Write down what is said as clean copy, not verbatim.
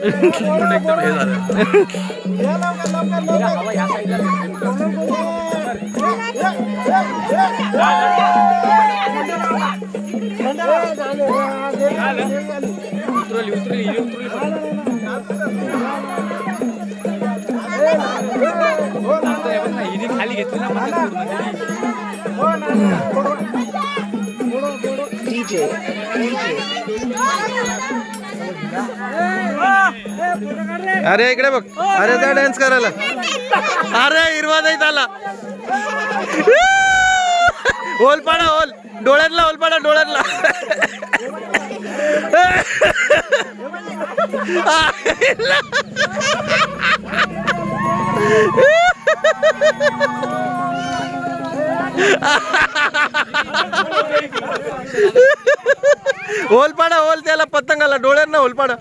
एकदम हे झालं. खाली घेतली ना अरे इकडे बघ. अरे त्या डान्स करायला. अरे हिरवा नाही त्याला. होल पाडा होल डोळ्यातला होल पाडा डोळ्यातला. होल पाडा होल त्याला पतंगाला डोळ्यांना होल पाडा.